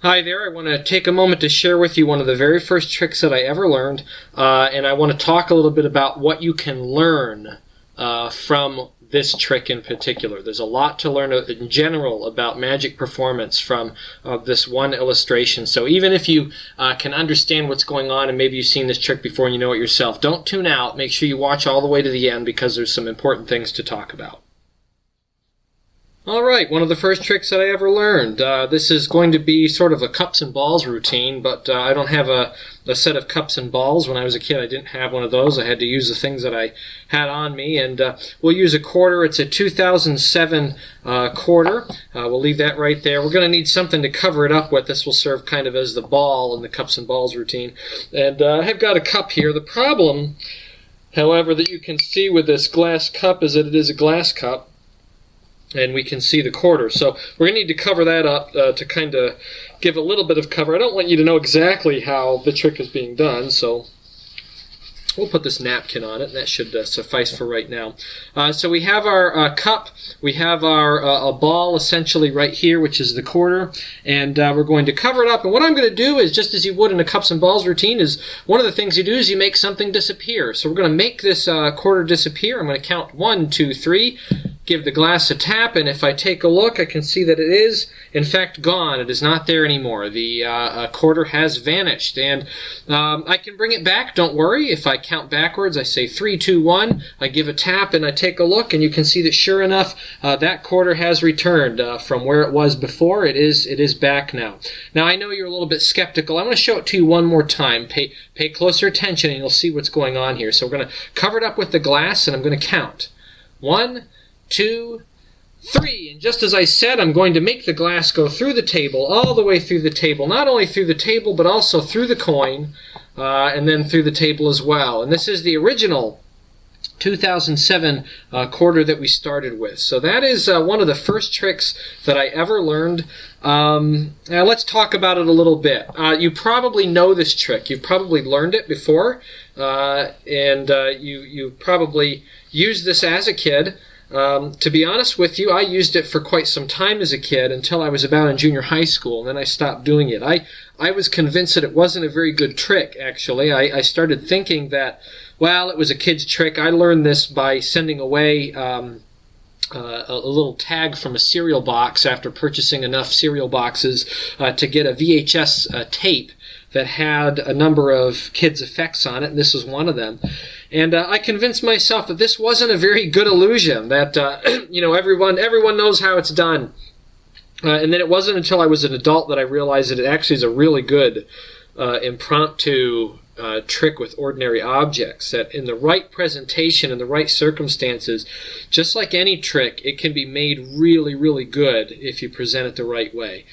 Hi there. I want to take a moment to share with you one of the very first tricks that I ever learned, and I want to talk a little bit about what you can learn from this trick in particular. There's a lot to learn in general about magic performance from this one illustration. So even if you can understand what's going on and maybe you've seen this trick before and you know it yourself, don't tune out. Make sure you watch all the way to the end because there's some important things to talk about. Alright, one of the first tricks that I ever learned. This is going to be sort of a cups and balls routine, but I don't have a set of cups and balls. When I was a kid, I didn't have one of those. I had to use the things that I had on me, and we'll use a quarter. It's a 2007 quarter. We'll leave that right there. We're going to need something to cover it up with. This will serve kind of as the ball in the cups and balls routine. And I've got a cup here. The problem, however, that you can see with this glass cup is that it is a glass cup. And we can see the quarter. So we're going to need to cover that up to kind of give a little bit of cover. I don't want you to know exactly how the trick is being done, so we'll put this napkin on it, and that should suffice for right now. So we have our cup, we have our a ball essentially right here, which is the quarter, and we're going to cover it up. And what I'm going to do is, just as you would in a cups and balls routine, is one of the things you do is you make something disappear. So we're going to make this quarter disappear. I'm going to count 1, 2, 3. Give the glass a tap, and if I take a look, I can see that it is, in fact, gone. It is not there anymore. The quarter has vanished, and I can bring it back, don't worry. If I count backwards, I say 3, 2, 1, I give a tap, and I take a look, and you can see that, sure enough, that quarter has returned from where it was before. It is back now. Now, I know you're a little bit skeptical. I'm going to show it to you one more time. Pay closer attention, and you'll see what's going on here. So we're going to cover it up with the glass, and I'm going to count. 1, 2, 3, and just as I said, I'm going to make the glass go through the table, all the way through the table, not only through the table, but also through the coin, and then through the table as well. And this is the original 2007 quarter that we started with. So that is one of the first tricks that I ever learned. Now let's talk about it a little bit. You probably know this trick. You've probably learned it before, and you probably used this as a kid. To be honest with you, I used it for quite some time as a kid until I was about in junior high school, and then I stopped doing it. I was convinced that it wasn't a very good trick, actually. I started thinking that, well, it was a kid's trick. I learned this by sending away a little tag from a cereal box after purchasing enough cereal boxes to get a VHS tape that had a number of kids' effects on it, and this was one of them. And I convinced myself that this wasn't a very good illusion, that everyone knows how it's done. And then it wasn't until I was an adult that I realized that it actually is a really good impromptu trick with ordinary objects, that in the right presentation, in the right circumstances, just like any trick, it can be made really, really good if you present it the right way.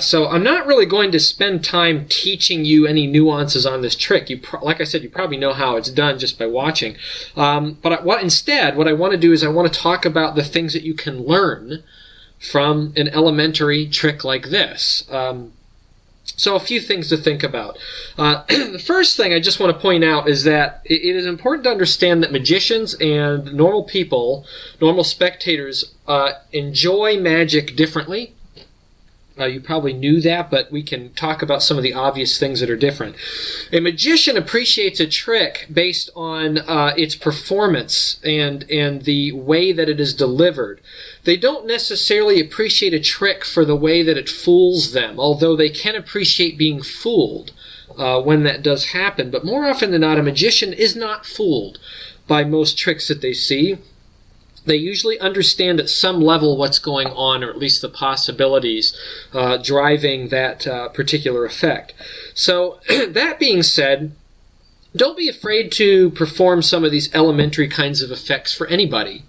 So I'm not really going to spend time teaching you any nuances on this trick. Like I said, you probably know how it's done just by watching. But what I want to do is I want to talk about the things that you can learn from an elementary trick like this. So a few things to think about. The first thing I just want to point out is that it is important to understand that magicians and normal people, normal spectators, enjoy magic differently. You probably knew that, but we can talk about some of the obvious things that are different. A magician appreciates a trick based on its performance and the way that it is delivered. They don't necessarily appreciate a trick for the way that it fools them, although they can appreciate being fooled when that does happen. But more often than not, a magician is not fooled by most tricks that they see. They usually understand at some level what's going on, or at least the possibilities driving that particular effect. So that being said, don't be afraid to perform some of these elementary kinds of effects for anybody.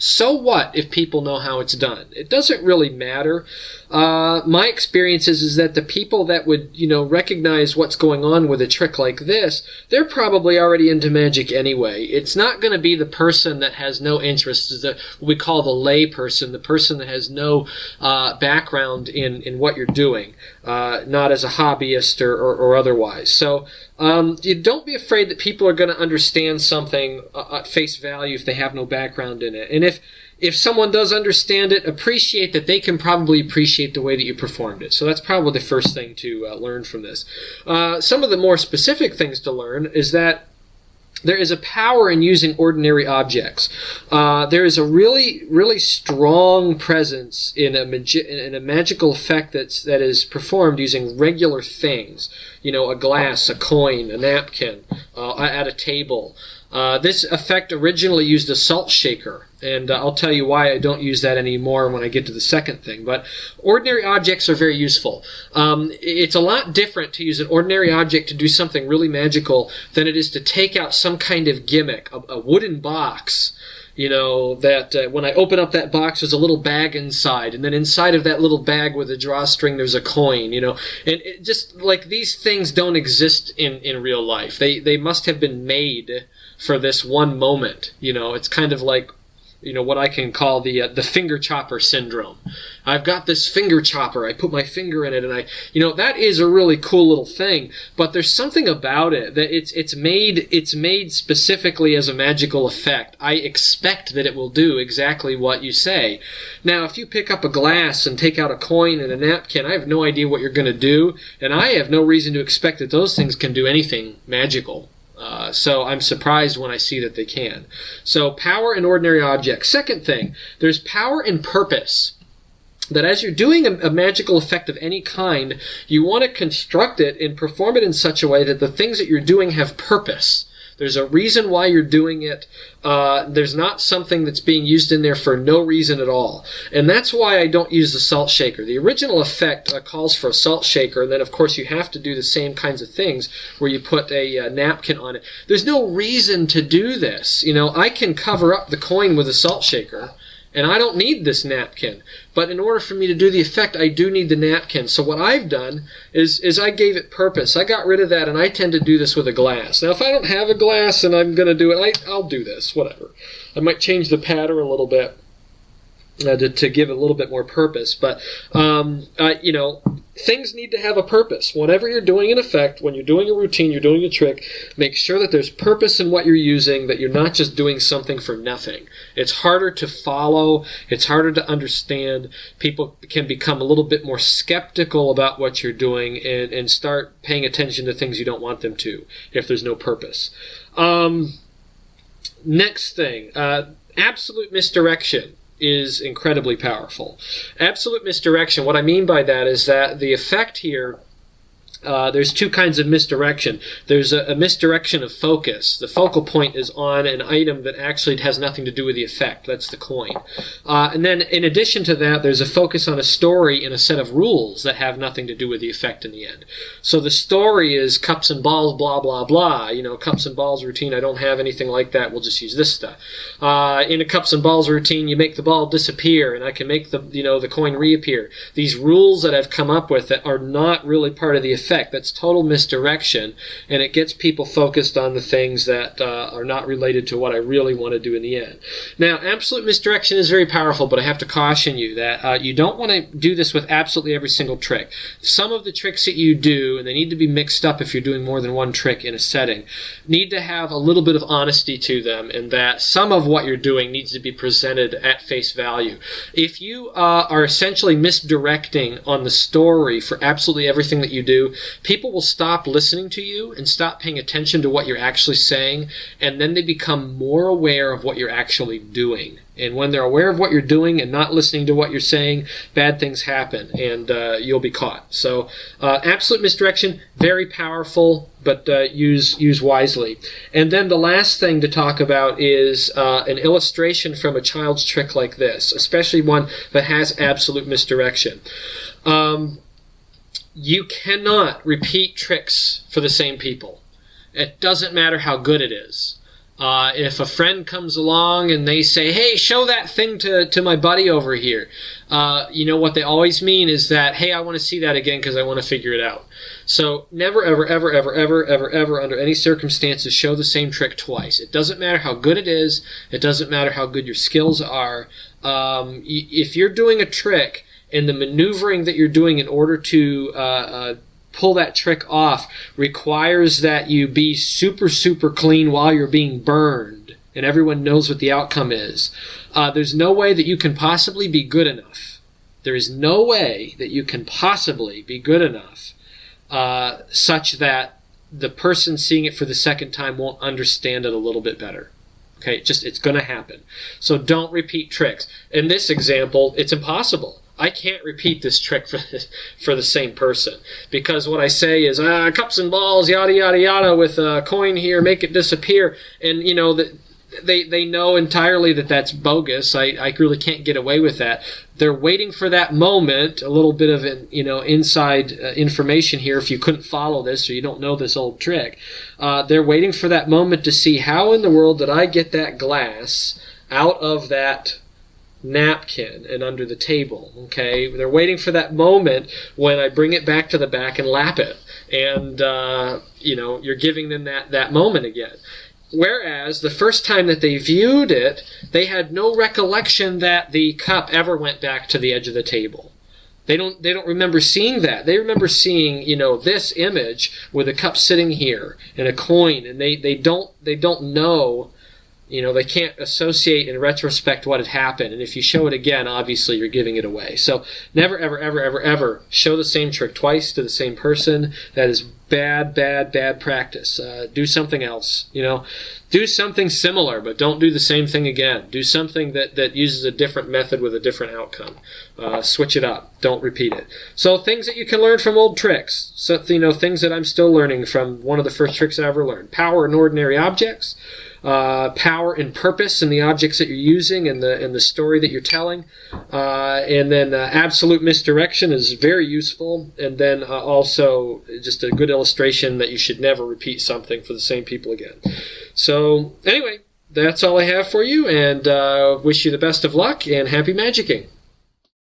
So what if people know how it's done? It doesn't really matter. My experience is that the people that would, recognize what's going on with a trick like this, they're probably already into magic anyway. It's not going to be the person that has no interest, what we call the lay person, the person that has no background in what you're doing, not as a hobbyist or otherwise. So you don't be afraid that people are going to understand something at face value if they have no background in it. And if someone does understand it, appreciate that they can probably appreciate the way that you performed it. So that's probably the first thing to learn from this. Some of the more specific things to learn is that there is a power in using ordinary objects. There is a really, really strong presence in a magical effect that is performed using regular things. You know, a glass, a coin, a napkin, at a table. This effect originally used a salt shaker, and I'll tell you why I don't use that anymore when I get to the second thing. But ordinary objects are very useful. It's a lot different to use an ordinary object to do something really magical than it is to take out some kind of gimmick, a wooden box. You know, that when I open up that box, there's a little bag inside, and then inside of that little bag with a drawstring, there's a coin, you know. And it just, like, these things don't exist in real life. They must have been made for this one moment, you know. It's kind of like, you know, what I can call the finger chopper syndrome. I've got this finger chopper. I put my finger in it, and that is a really cool little thing. But there's something about it that it's made specifically as a magical effect. I expect that it will do exactly what you say. Now, if you pick up a glass and take out a coin and a napkin, I have no idea what you're going to do, and I have no reason to expect that those things can do anything magical. So I'm surprised when I see that they can. So power in ordinary objects. Second thing, there's power in purpose. That as you're doing a magical effect of any kind, you want to construct it and perform it in such a way that the things that you're doing have purpose. There's a reason why you're doing it. There's not something that's being used in there for no reason at all. And that's why I don't use the salt shaker. The original effect calls for a salt shaker, and then, of course, you have to do the same kinds of things where you put a napkin on it. There's no reason to do this. You know, I can cover up the coin with a salt shaker, and I don't need this napkin. But in order for me to do the effect, I do need the napkin. So what I've done is I gave it purpose. I got rid of that, and I tend to do this with a glass. Now, if I don't have a glass and I'm going to do it, I'll do this, whatever. I might change the pattern a little bit to give it a little bit more purpose. But, things need to have a purpose. Whenever you're doing an effect, when you're doing a routine, you're doing a trick, make sure that there's purpose in what you're using, that you're not just doing something for nothing. It's harder to follow. It's harder to understand. People can become a little bit more skeptical about what you're doing and start paying attention to things you don't want them to if there's no purpose. Next thing, absolute misdirection is incredibly powerful. Absolute misdirection, what I mean by that is that the effect here, there's two kinds of misdirection. There's a misdirection of focus. The focal point is on an item that actually has nothing to do with the effect. That's the coin. And then in addition to that, there's a focus on a story and a set of rules that have nothing to do with the effect in the end. So the story is cups and balls, blah, blah, blah. You know, cups and balls routine, I don't have anything like that. We'll just use this stuff. In a cups and balls routine, you make the ball disappear, and I can make the coin reappear. These rules that I've come up with that are not really part of the effect. That's total misdirection, and it gets people focused on the things that are not related to what I really want to do in the end. Now, absolute misdirection is very powerful, but I have to caution you that you don't want to do this with absolutely every single trick. Some of the tricks that you do, and they need to be mixed up if you're doing more than one trick in a setting, need to have a little bit of honesty to them, and that some of what you're doing needs to be presented at face value. If you are essentially misdirecting on the story for absolutely everything that you do, people will stop listening to you and stop paying attention to what you're actually saying, and then they become more aware of what you're actually doing. And when they're aware of what you're doing and not listening to what you're saying, bad things happen, and you'll be caught. So absolute misdirection, very powerful, but use wisely. And then the last thing to talk about is an illustration from a child's trick like this, especially one that has absolute misdirection. You cannot repeat tricks for the same people. It doesn't matter how good it is. If a friend comes along and they say, hey, show that thing to my buddy over here, what they always mean is that, hey, I want to see that again because I want to figure it out. So never, ever, ever, ever, ever, ever, ever, under any circumstances, show the same trick twice. It doesn't matter how good it is. It doesn't matter how good your skills are. If you're doing a trick, and the maneuvering that you're doing in order to pull that trick off requires that you be super, super clean while you're being burned and everyone knows what the outcome is. There's no way that you can possibly be good enough. There is no way that you can possibly be good enough such that the person seeing it for the second time won't understand it a little bit better. Okay, it's going to happen. So don't repeat tricks. In this example, it's impossible. I can't repeat this trick for the same person, because what I say is cups and balls, yada yada yada, with a coin here, make it disappear, and they know entirely that that's bogus. I really can't get away with that. They're waiting for that moment. A little bit of inside information here. If you couldn't follow this or you don't know this old trick, they're waiting for that moment to see how in the world did I get that glass out of that napkin and under the table. Okay, they're waiting for that moment when I bring it back to the back and lap it, and you're giving them that moment again. Whereas the first time that they viewed it, they had no recollection that the cup ever went back to the edge of the table. They don't remember seeing that. They remember seeing, this image with a cup sitting here and a coin, and they don't know, they can't associate in retrospect what had happened. And if you show it again, obviously you're giving it away. So never, ever, ever, ever, ever show the same trick twice to the same person. That is bad, bad, bad practice. Do something else. Do something similar, but don't do the same thing again. Do something that uses a different method with a different outcome. Switch it up. Don't repeat it. So things that you can learn from old tricks. So things that I'm still learning from one of the first tricks I ever learned. Power in ordinary objects. Power and purpose in the objects that you're using and the story that you're telling, and then absolute misdirection is very useful, and then also just a good illustration that you should never repeat something for the same people again. So anyway, that's all I have for you, and wish you the best of luck and happy magicking.